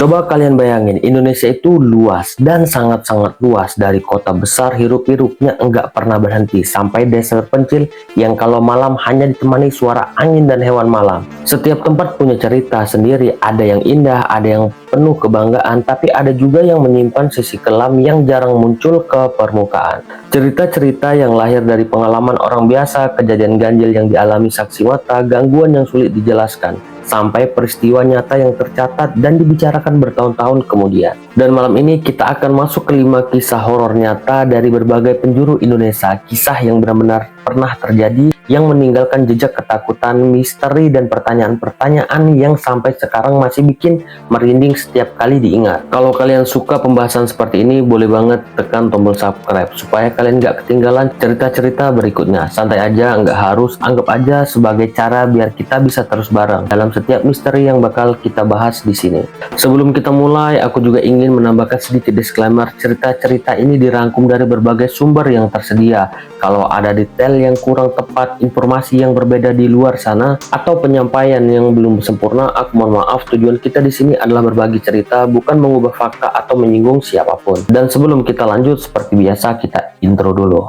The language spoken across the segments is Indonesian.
Coba kalian bayangin, Indonesia itu luas dan sangat-sangat luas. Dari kota besar hiruk-pikuknya enggak pernah berhenti sampai desa terpencil yang kalau malam hanya ditemani suara angin dan hewan malam. Setiap tempat punya cerita sendiri, ada yang indah, ada yang penuh kebanggaan, tapi ada juga yang menyimpan sisi kelam yang jarang muncul ke permukaan. Cerita-cerita yang lahir dari pengalaman orang biasa, kejadian ganjil yang dialami saksi mata, gangguan yang sulit dijelaskan, sampai peristiwa nyata yang tercatat dan dibicarakan bertahun-tahun kemudian. Dan malam ini kita akan masuk ke 5 kisah horor nyata dari berbagai penjuru Indonesia, kisah yang benar-benar pernah terjadi, yang meninggalkan jejak ketakutan, misteri, dan pertanyaan-pertanyaan yang sampai sekarang masih bikin merinding setiap kali diingat. Kalau kalian suka pembahasan seperti ini, boleh banget tekan tombol subscribe supaya kalian gak ketinggalan cerita-cerita berikutnya. Santai aja, nggak harus, anggap aja sebagai cara biar kita bisa terus bareng dalam setiap misteri yang bakal kita bahas di sini. Sebelum kita mulai, aku juga ingin menambahkan sedikit disclaimer. Cerita-cerita ini dirangkum dari berbagai sumber yang tersedia. Kalau ada detail yang kurang tepat, informasi yang berbeda di luar sana, atau penyampaian yang belum sempurna, aku mohon maaf. Tujuan kita di sini adalah berbagi cerita, bukan mengubah fakta atau menyinggung siapapun. Dan sebelum kita lanjut, seperti biasa kita intro dulu.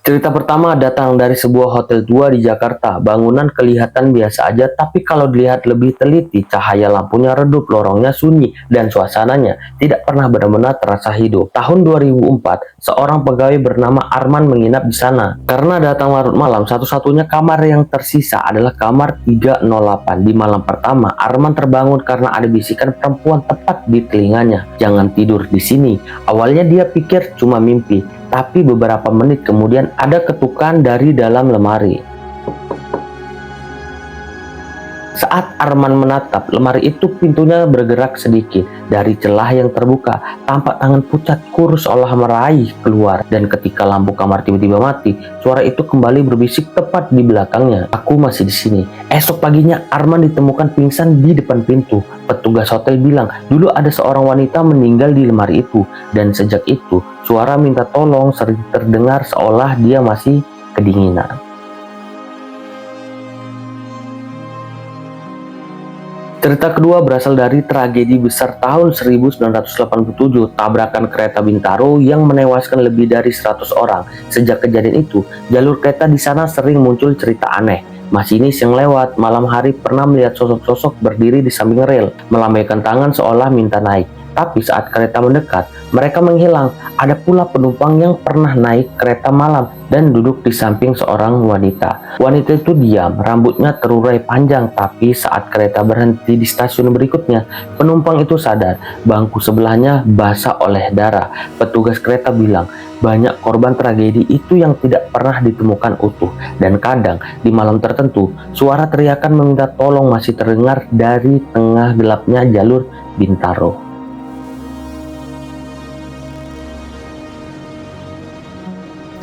Cerita pertama datang dari sebuah hotel tua di Jakarta. Bangunan kelihatan biasa aja, tapi kalau dilihat lebih teliti, cahaya lampunya redup, lorongnya sunyi, dan suasananya tidak pernah benar-benar terasa hidup. Tahun 2004, seorang pegawai bernama Arman menginap di sana. Karena datang larut malam, satu-satunya kamar yang tersisa adalah kamar 308. Di malam pertama, Arman terbangun karena ada bisikan perempuan tepat di telinganya. "Jangan tidur di sini." Awalnya dia pikir cuma mimpi, tapi beberapa menit kemudian ada ketukan dari dalam lemari. Saat Arman menatap lemari itu, pintunya bergerak sedikit. Dari celah yang terbuka, tampak tangan pucat kurus seolah meraih keluar. Dan ketika lampu kamar tiba-tiba mati, suara itu kembali berbisik tepat di belakangnya. "Aku masih di sini." Esok paginya, Arman ditemukan pingsan di depan pintu. Petugas hotel bilang, dulu ada seorang wanita meninggal di lemari itu. Dan sejak itu, suara minta tolong sering terdengar seolah dia masih kedinginan. Cerita kedua berasal dari tragedi besar tahun 1987, tabrakan kereta Bintaro yang menewaskan lebih dari 100 orang. Sejak kejadian itu, jalur kereta di sana sering muncul cerita aneh. Masinis yang lewat malam hari pernah melihat sosok-sosok berdiri di samping rel, melambaikan tangan seolah minta naik. Tapi saat kereta mendekat, mereka menghilang. Ada pula penumpang yang pernah naik kereta malam dan duduk di samping seorang wanita. Wanita itu diam, rambutnya terurai panjang, tapi saat kereta berhenti di stasiun berikutnya, penumpang itu sadar bangku sebelahnya basah oleh darah. Petugas kereta bilang, banyak korban tragedi itu yang tidak pernah ditemukan utuh. Dan kadang di malam tertentu, suara teriakan meminta tolong masih terdengar dari tengah gelapnya jalur Bintaro.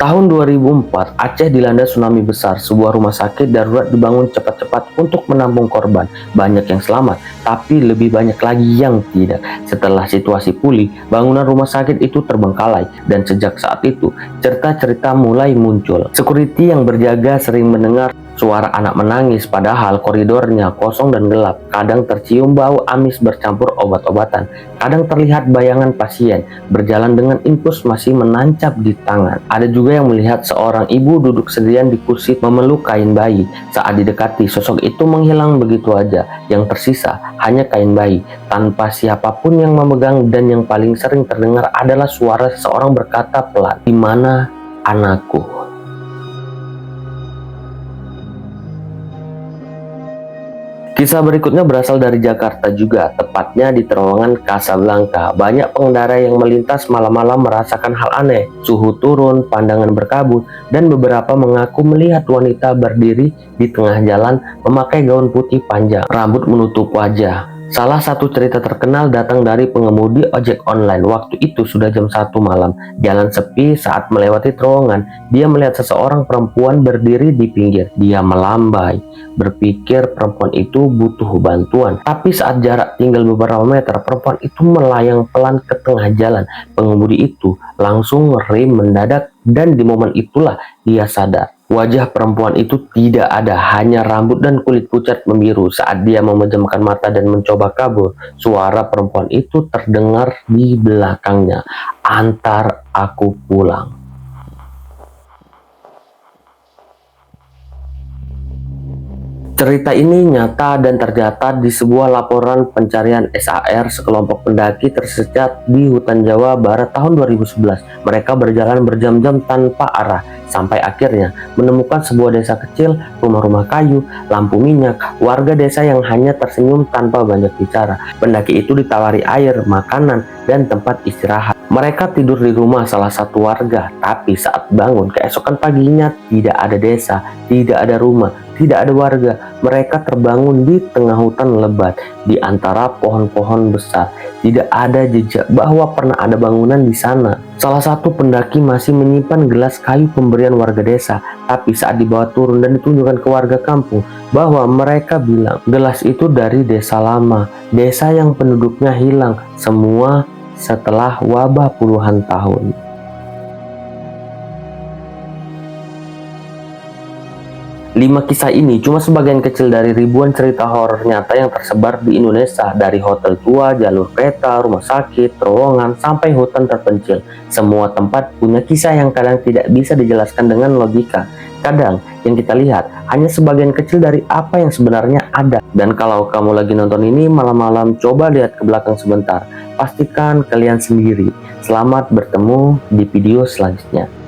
Tahun 2004, Aceh dilanda tsunami besar. Sebuah rumah sakit darurat dibangun cepat-cepat untuk menampung korban. Banyak yang selamat, tapi lebih banyak lagi yang tidak. Setelah situasi pulih, bangunan rumah sakit itu terbengkalai. Dan sejak saat itu, cerita-cerita mulai muncul. Security yang berjaga sering mendengar suara anak menangis, padahal koridornya kosong dan gelap. Kadang tercium bau amis bercampur obat-obatan. Kadang terlihat bayangan pasien berjalan dengan infus masih menancap di tangan. Ada juga yang melihat seorang ibu duduk sendirian di kursi memeluk kain bayi. Saat didekati, sosok itu menghilang begitu aja. Yang tersisa hanya kain bayi, tanpa siapapun yang memegang. Dan yang paling sering terdengar adalah suara seseorang berkata pelan, "Di mana anakku?" Kisah berikutnya berasal dari Jakarta juga, tepatnya di terowongan Casablanca. Banyak pengendara yang melintas malam-malam merasakan hal aneh. Suhu turun, pandangan berkabut, dan beberapa mengaku melihat wanita berdiri di tengah jalan memakai gaun putih panjang, rambut menutup wajah. Salah satu cerita terkenal datang dari pengemudi ojek online. Waktu itu sudah jam 1 malam. Jalan sepi. Saat melewati terowongan, dia melihat seseorang perempuan berdiri di pinggir. Dia melambai, berpikir perempuan itu butuh bantuan. Tapi saat jarak tinggal beberapa meter, perempuan itu melayang pelan ke tengah jalan. Pengemudi itu langsung rem mendadak, dan di momen itulah dia sadar. Wajah perempuan itu tidak ada, hanya rambut dan kulit pucat membiru. Saat dia memejamkan mata dan mencoba kabur, suara perempuan itu terdengar di belakangnya. "Antar aku pulang." Cerita ini nyata dan tercatat di sebuah laporan pencarian SAR. Sekelompok pendaki tersesat di hutan Jawa Barat tahun 2011. Mereka berjalan berjam-jam tanpa arah, sampai akhirnya menemukan sebuah desa kecil, rumah-rumah kayu, lampu minyak, warga desa yang hanya tersenyum tanpa banyak bicara. Pendaki itu ditawari air, makanan, dan tempat istirahat. Mereka tidur di rumah salah satu warga, tapi saat bangun keesokan paginya tidak ada desa, tidak ada rumah, tidak ada warga. Mereka terbangun di tengah hutan lebat, di antara pohon-pohon besar. Tidak ada jejak bahwa pernah ada bangunan di sana. Salah satu pendaki masih menyimpan gelas kayu pemberian warga desa, tapi saat dibawa turun dan ditunjukkan ke warga kampung, bahwa mereka bilang gelas itu dari desa lama, desa yang penduduknya hilang semua setelah wabah puluhan tahun. 5 kisah ini cuma sebagian kecil dari ribuan cerita horor nyata yang tersebar di Indonesia, dari hotel tua, jalur kereta, rumah sakit, terowongan, sampai hutan terpencil. Semua tempat punya kisah yang kadang tidak bisa dijelaskan dengan logika. Kadang yang kita lihat hanya sebagian kecil dari apa yang sebenarnya ada. Dan kalau kamu lagi nonton ini malam-malam, coba lihat ke belakang sebentar. Pastikan kalian sendiri. Selamat bertemu di video selanjutnya.